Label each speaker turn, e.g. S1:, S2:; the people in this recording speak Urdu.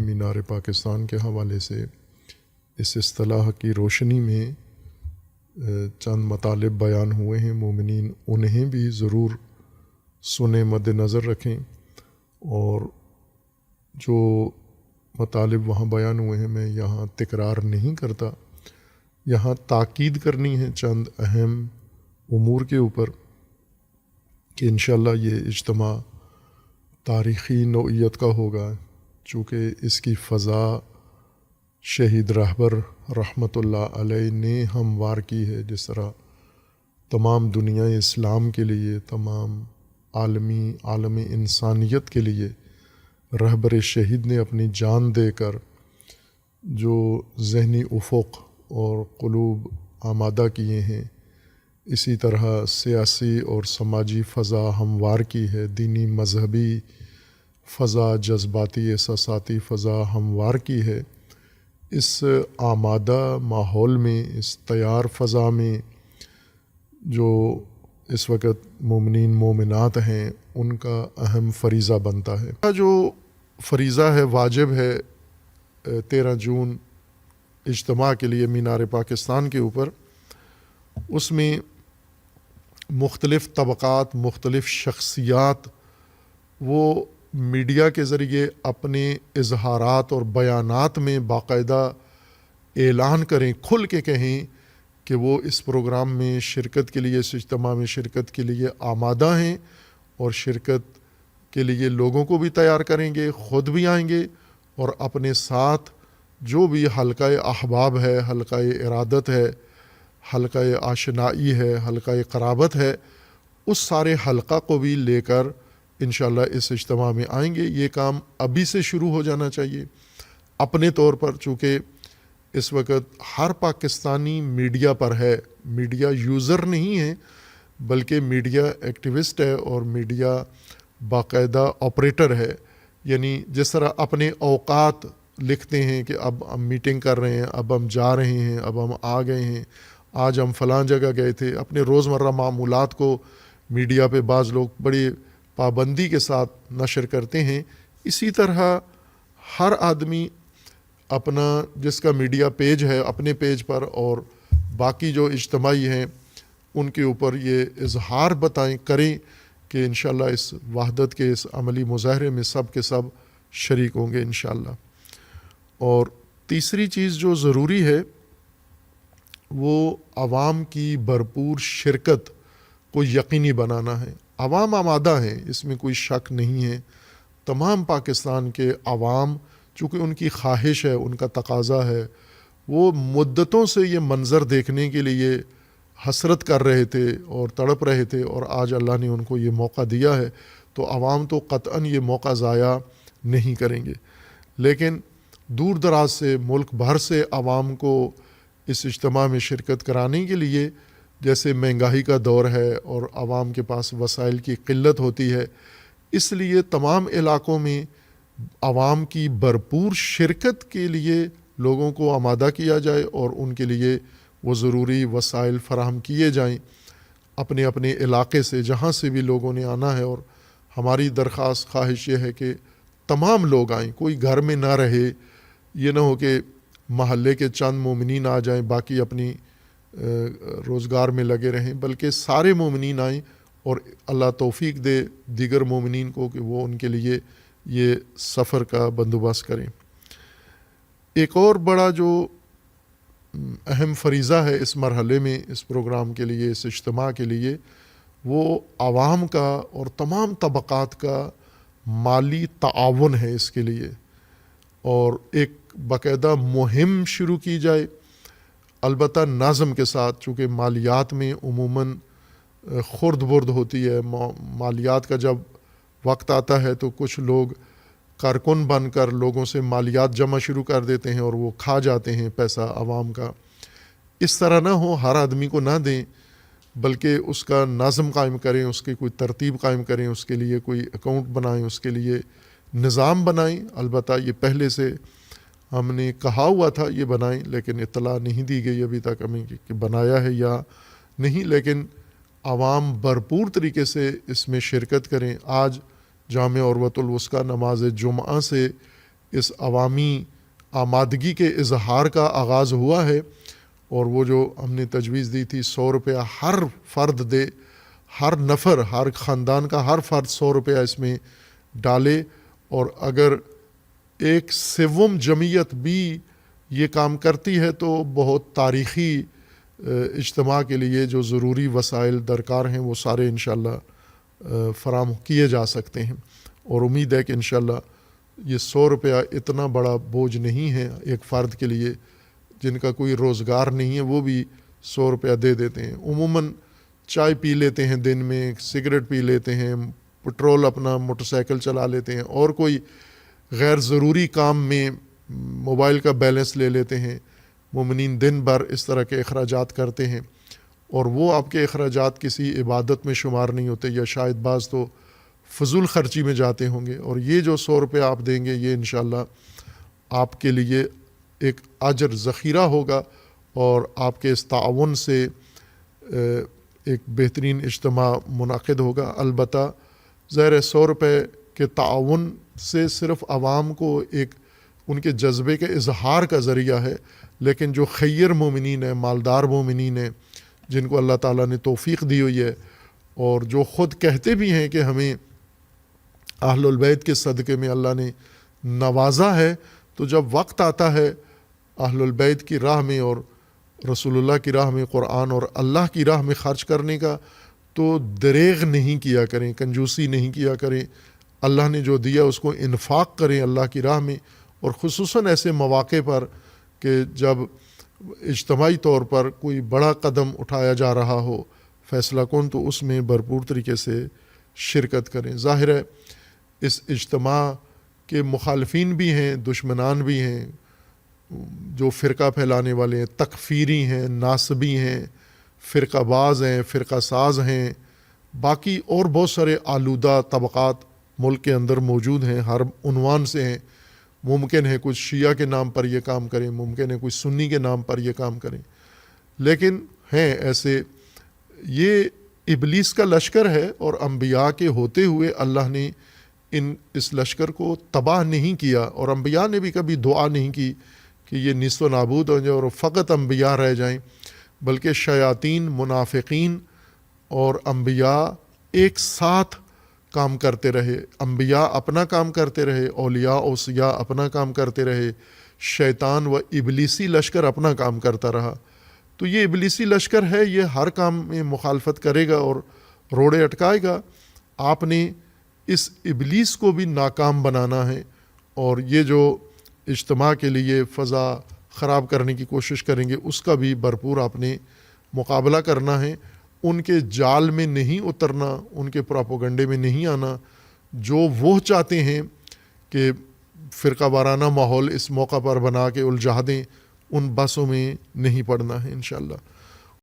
S1: مینار پاکستان کے حوالے سے اس اصطلاح کی روشنی میں چند مطالب بیان ہوئے ہیں، مومنین انہیں بھی ضرور سنیں، مد نظر رکھیں، اور جو مطالب وہاں بیان ہوئے ہیں میں یہاں تکرار نہیں کرتا، یہاں تاکید کرنی ہے چند اہم امور کے اوپر کہ انشاءاللہ یہ اجتماع تاریخی نوعیت کا ہوگا، چونکہ اس کی فضا شہید رہبر رحمۃ اللہ علیہ نے ہموار کی ہے، جس طرح تمام دنیا اسلام کے لیے، تمام عالم انسانیت کے لیے رہبر شہید نے اپنی جان دے کر جو ذہنی افق اور قلوب آمادہ کیے ہیں، اسی طرح سیاسی اور سماجی فضا ہموار کی ہے، دینی مذہبی فضا، جذباتی احساساتی فضا ہموار کی ہے۔ اس آمادہ ماحول میں، اس تیار فضا میں جو اس وقت مومنین مومنات ہیں ان کا اہم فریضہ بنتا ہے۔ جو فریضہ ہے، واجب ہے 13 جون اجتماع کے لیے مینار پاکستان کے اوپر، اس میں مختلف طبقات، مختلف شخصیات وہ میڈیا کے ذریعے اپنے اظہارات اور بیانات میں باقاعدہ اعلان کریں، کھل کے کہیں کہ وہ اس پروگرام میں شرکت کے لیے، اس اجتماع میں شرکت کے لیے آمادہ ہیں، اور شرکت کے لیے لوگوں کو بھی تیار کریں گے، خود بھی آئیں گے، اور اپنے ساتھ جو بھی حلقہ احباب ہے، حلقہ ارادت ہے، حلقہ آشنائی ہے، حلقہ قرابت ہے، اس سارے حلقہ کو بھی لے کر انشاءاللہ اس اجتماع میں آئیں گے۔ یہ کام ابھی سے شروع ہو جانا چاہیے اپنے طور پر، چونکہ اس وقت ہر پاکستانی میڈیا پر ہے، میڈیا یوزر نہیں ہے بلکہ میڈیا ایکٹیوسٹ ہے اور میڈیا باقاعدہ آپریٹر ہے۔ یعنی جس طرح اپنے اوقات لکھتے ہیں کہ اب ہم میٹنگ کر رہے ہیں، اب ہم جا رہے ہیں، اب ہم آ گئے ہیں، آج ہم فلاں جگہ گئے تھے، اپنے روزمرہ معمولات کو میڈیا پہ بعض لوگ بڑی پابندی کے ساتھ نشر کرتے ہیں، اسی طرح ہر آدمی اپنا جس کا میڈیا پیج ہے اپنے پیج پر اور باقی جو اجتماعی ہیں ان کے اوپر یہ اظہار کریں کہ انشاءاللہ اس وحدت کے اس عملی مظاہرے میں سب کے سب شریک ہوں گے انشاءاللہ۔ اور تیسری چیز جو ضروری ہے وہ عوام کی بھرپور شرکت کو یقینی بنانا ہے۔ عوام آمادہ ہیں، اس میں کوئی شک نہیں ہے، تمام پاکستان کے عوام چونکہ ان کی خواہش ہے، ان کا تقاضا ہے، وہ مدتوں سے یہ منظر دیکھنے کے لیے حسرت کر رہے تھے اور تڑپ رہے تھے، اور آج اللہ نے ان کو یہ موقع دیا ہے، تو عوام تو قطعاً یہ موقع ضائع نہیں کریں گے۔ لیکن دور دراز سے، ملک بھر سے عوام کو اس اجتماع میں شرکت کرانے کے لیے، جیسے مہنگائی کا دور ہے اور عوام کے پاس وسائل کی قلت ہوتی ہے، اس لیے تمام علاقوں میں عوام کی بھرپور شرکت کے لیے لوگوں کو آمادہ کیا جائے اور ان کے لیے وہ ضروری وسائل فراہم کیے جائیں اپنے اپنے علاقے سے، جہاں سے بھی لوگوں نے آنا ہے۔ اور ہماری درخواست، خواہش یہ ہے کہ تمام لوگ آئیں، کوئی گھر میں نہ رہے، یہ نہ ہو کہ محلے کے چند مومنین آ جائیں، باقی اپنی روزگار میں لگے رہیں، بلکہ سارے مومنین آئیں اور اللہ توفیق دے دیگر مومنین کو کہ وہ ان کے لیے یہ سفر کا بندوبست کریں۔ ایک اور بڑا جو اہم فریضہ ہے اس مرحلے میں، اس پروگرام کے لیے، اس اجتماع کے لیے، وہ عوام کا اور تمام طبقات کا مالی تعاون ہے اس کے لیے، اور ایک باقاعدہ مہم شروع کی جائے، البتہ نظم کے ساتھ، چونکہ مالیات میں عموماً خرد برد ہوتی ہے۔ مالیات کا جب وقت آتا ہے تو کچھ لوگ کارکن بن کر لوگوں سے مالیات جمع شروع کر دیتے ہیں اور وہ کھا جاتے ہیں پیسہ عوام کا۔ اس طرح نہ ہو، ہر آدمی کو نہ دیں، بلکہ اس کا نظم قائم کریں، اس کی کوئی ترتیب قائم کریں، اس کے لیے کوئی اکاؤنٹ بنائیں، اس کے لیے نظام بنائیں۔ البتہ یہ پہلے سے ہم نے کہا ہوا تھا یہ بنائیں، لیکن اطلاع نہیں دی گئی ابھی تک ہمیں کہ بنایا ہے یا نہیں، لیکن عوام بھرپور طریقے سے اس میں شرکت کریں۔ آج جامع عروۃ الوثقیٰ نماز جمعہ سے اس عوامی آمادگی کے اظہار کا آغاز ہوا ہے، اور وہ جو ہم نے تجویز دی تھی 100 روپیہ ہر فرد دے، ہر نفر، ہر خاندان کا ہر فرد 100 روپیہ اس میں ڈالے، اور اگر 1/7 جمعیت بھی یہ کام کرتی ہے تو بہت تاریخی اجتماع کے لیے جو ضروری وسائل درکار ہیں وہ سارے انشاءاللہ فراہم کیے جا سکتے ہیں، اور امید ہے کہ انشاءاللہ یہ 100 روپیہ اتنا بڑا بوجھ نہیں ہے ایک فرد کے لیے، جن کا کوئی روزگار نہیں ہے وہ بھی 100 روپیہ دے دیتے ہیں۔ عموماً چائے پی لیتے ہیں دن میں، سگریٹ پی لیتے ہیں، پٹرول اپنا موٹر سائیکل چلا لیتے ہیں، اور کوئی غیر ضروری کام میں موبائل کا بیلنس لے لیتے ہیں۔ مومنین دن بھر اس طرح کے اخراجات کرتے ہیں، اور وہ آپ کے اخراجات کسی عبادت میں شمار نہیں ہوتے، یا شاید بعض تو فضول خرچی میں جاتے ہوں گے، اور یہ جو 100 روپے آپ دیں گے یہ انشاءاللہ آپ کے لیے ایک اجر ذخیرہ ہوگا، اور آپ کے اس تعاون سے ایک بہترین اجتماع منعقد ہوگا۔ البتہ ظاہر 100 روپے کے تعاون سے صرف عوام کو ایک ان کے جذبے کے اظہار کا ذریعہ ہے، لیکن جو خیر مومنین ہیں، مالدار مومنین ہیں، جن کو اللہ تعالیٰ نے توفیق دی ہوئی ہے، اور جو خود کہتے بھی ہیں کہ ہمیں اہل البیت کے صدقے میں اللہ نے نوازا ہے، تو جب وقت آتا ہے اہل البیت کی راہ میں اور رسول اللہ کی راہ میں، قرآن اور اللہ کی راہ میں خرچ کرنے کا، تو دریغ نہیں کیا کریں، کنجوسی نہیں کیا کریں، اللہ نے جو دیا اس کو انفاق کریں اللہ کی راہ میں، اور خصوصاً ایسے مواقع پر کہ جب اجتماعی طور پر کوئی بڑا قدم اٹھایا جا رہا ہو فیصلہ کن، تو اس میں بھرپور طریقے سے شرکت کریں۔ ظاہر ہے اس اجتماع کے مخالفین بھی ہیں، دشمنان بھی ہیں، جو فرقہ پھیلانے والے ہیں، تکفیری ہیں، ناصبی ہیں، فرقہ باز ہیں، فرقہ ساز ہیں، باقی اور بہت سارے آلودہ طبقات ملک کے اندر موجود ہیں، ہر عنوان سے ہیں۔ ممکن ہے کچھ شیعہ کے نام پر یہ کام کریں، ممکن ہے کچھ سنی کے نام پر یہ کام کریں، لیکن ہیں ایسے۔ یہ ابلیس کا لشکر ہے، اور انبیاء کے ہوتے ہوئے اللہ نے اس لشکر کو تباہ نہیں کیا، اور انبیاء نے بھی کبھی دعا نہیں کی کہ یہ نیست و نابود ہو جائے اور فقط انبیاء رہ جائیں، بلکہ شیاطین، منافقین اور انبیاء ایک ساتھ کام کرتے رہے۔ انبیاء اپنا کام کرتے رہے، اولیاء اوصیاء اپنا کام کرتے رہے، شیطان و ابلیسی لشکر اپنا کام کرتا رہا۔ تو یہ ابلیسی لشکر ہے، یہ ہر کام میں مخالفت کرے گا اور روڑے اٹکائے گا۔ آپ نے اس ابلیس کو بھی ناکام بنانا ہے، اور یہ جو اجتماع کے لیے فضا خراب کرنے کی کوشش کریں گے اس کا بھی بھرپور آپ نے مقابلہ کرنا ہے۔ ان کے جال میں نہیں اترنا، ان کے پراپوگنڈے میں نہیں آنا۔ جو وہ چاہتے ہیں کہ فرقہ وارانہ ماحول اس موقع پر بنا کے الجھا دیں، ان بسوں میں نہیں پڑنا ہے انشاءاللہ۔